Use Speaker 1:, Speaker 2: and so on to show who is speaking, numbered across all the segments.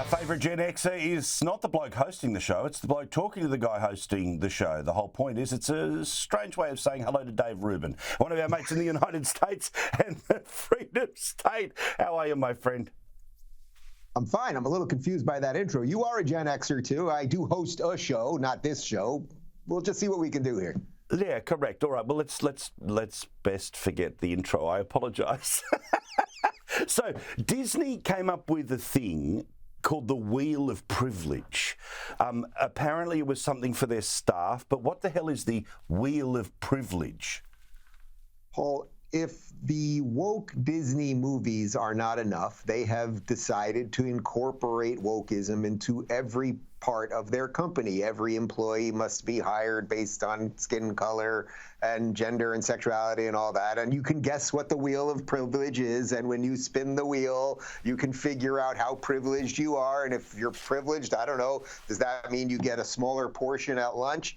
Speaker 1: Favourite Gen Xer is not the bloke hosting the show, it's the bloke talking to the guy hosting the show. The whole point is it's a strange way of saying hello to Dave Rubin, one of our mates in the United States and the Freedom State. How are you, my friend?
Speaker 2: I'm fine. I'm a little confused by that intro. You are a Gen Xer too. I do host a show, not this show. We'll just see what we can do here.
Speaker 1: Yeah, correct. All right. Well, let's best forget the intro. I apologise. So Disney came up with a thing called the Wheel of Privilege. Apparently it was something for their staff, but what the hell is the Wheel of Privilege?
Speaker 2: Paul, if the woke Disney movies are not enough, they have decided to incorporate wokeism into every part of their company. Every employee must be hired based on skin color and gender and sexuality and all that. And you can guess what the Wheel of Privilege is. And when you spin the wheel, you can figure out how privileged you are. And if you're privileged, I don't know, does that mean you get a smaller portion at lunch?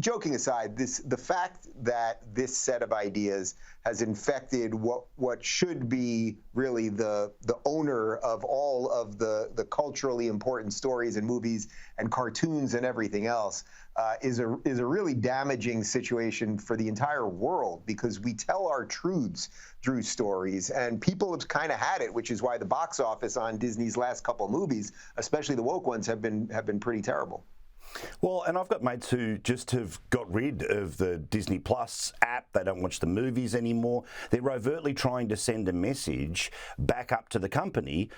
Speaker 2: Joking aside, the fact that this set of ideas has infected what should be really the owner of all of the culturally important stories and movies and cartoons and everything else is a really damaging situation for the entire world, because we tell our truths through stories, and people have kind of had it, which is why the box office on Disney's last couple movies, especially the woke ones, have been pretty terrible.
Speaker 1: Well, and I've got mates who just have got rid of the Disney Plus app. They don't watch the movies anymore. They're overtly trying to send a message back up to the company.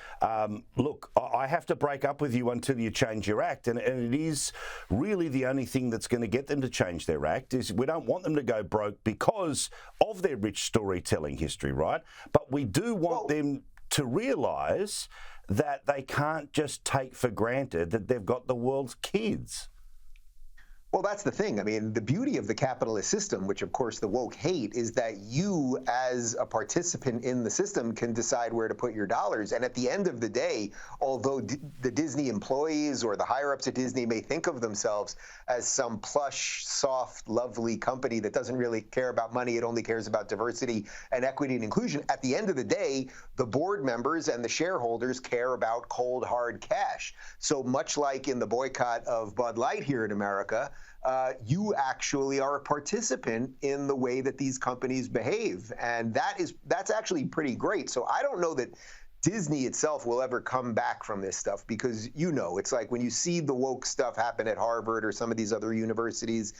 Speaker 1: Look, I have to break up with you until you change your act. And it is really the only thing that's going to get them to change their act is we don't want them to go broke because of their rich storytelling history, right? But we do want them to realise that they can't just take for granted that they've got the world's kids.
Speaker 2: Well, that's the thing. I mean, the beauty of the capitalist system, which of course the woke hate, is that you as a participant in the system can decide where to put your dollars. And at the end of the day, although the Disney employees or the higher ups at Disney may think of themselves as some plush, soft, lovely company that doesn't really care about money, it only cares about diversity and equity and inclusion, at the end of the day, the board members and the shareholders care about cold, hard cash. So much like in the boycott of Bud Light here in America, you actually are a participant in the way that these companies behave. And that's actually pretty great. So I don't know that Disney itself will ever come back from this stuff, because, it's like when you see the woke stuff happen at Harvard or some of these other universities,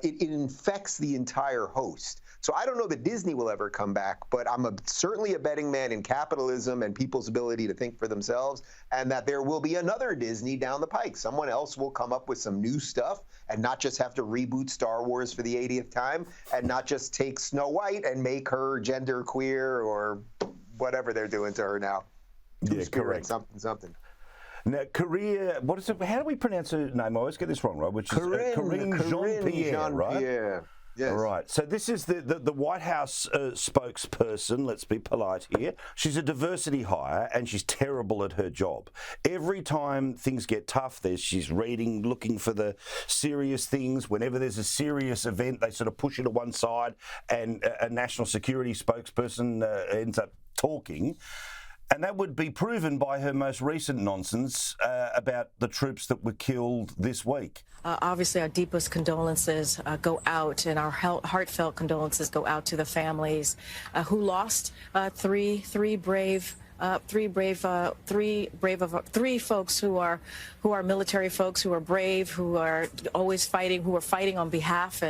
Speaker 2: it infects the entire host. So I don't know that Disney will ever come back, but I'm certainly a betting man in capitalism and people's ability to think for themselves, and that there will be another Disney down the pike. Someone else will come up with some new stuff and not just have to reboot Star Wars for the 80th time, and not just take Snow White and make her genderqueer or whatever they're doing to her now.
Speaker 1: Yeah, correct.
Speaker 2: Something.
Speaker 1: Now, Korea, what is it? How do we pronounce her name? I always get this wrong, right? Which is Karine Jean-Pierre, right?
Speaker 2: Yes.
Speaker 1: All right. So this is the White House spokesperson. Let's be polite here. She's a diversity hire, and she's terrible at her job. Every time things get tough, she's reading, looking for the serious things. Whenever there's a serious event, they sort of push it to one side, and a national security spokesperson ends up talking. And that would be proven by her most recent nonsense about the troops that were killed this week.
Speaker 3: Obviously, our deepest condolences go out, and our heartfelt condolences go out to the families who lost three folks who are military folks, who are brave, who are always fighting, who are fighting on behalf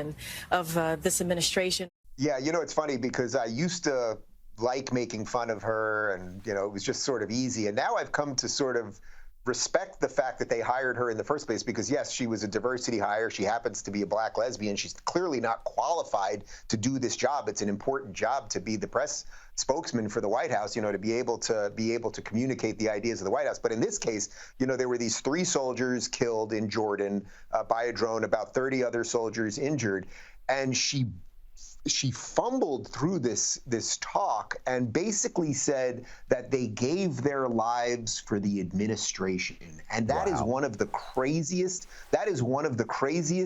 Speaker 3: of this administration.
Speaker 2: Yeah, it's funny because I used to like making fun of her, and it was just sort of easy, and now I've come to sort of respect the fact that they hired her in the first place, because yes, she was a diversity hire. She happens to be a black lesbian. She's clearly not qualified to do this job. It's an important job to be the press spokesman for the White House, to be able to communicate the ideas of the White House. But in this case, there were these 3 soldiers killed in Jordan by a drone, about 30 other soldiers injured, and she fumbled through this talk and basically said that they gave their lives for the administration. And that is one of the craziest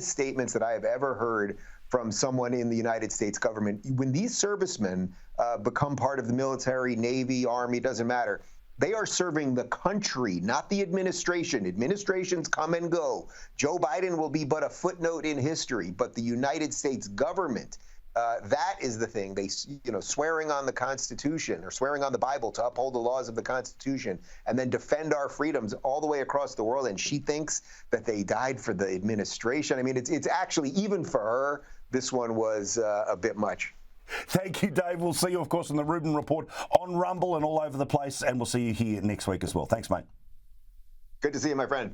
Speaker 2: statements that I have ever heard from someone in the United States government. When these servicemen become part of the military, Navy, Army, doesn't matter, They are serving the country, not the administration. Administrations come and go. Joe Biden will be but a footnote in history, but the United States government, that is the thing. They, swearing on the Constitution or swearing on the Bible to uphold the laws of the Constitution and then defend our freedoms all the way across the world. And she thinks that they died for the administration. I mean, it's actually, even for her, this one was a bit much.
Speaker 1: Thank you, Dave. We'll see you, of course, on the Rubin Report on Rumble and all over the place. And we'll see you here next week as well. Thanks, mate.
Speaker 2: Good to see you, my friend.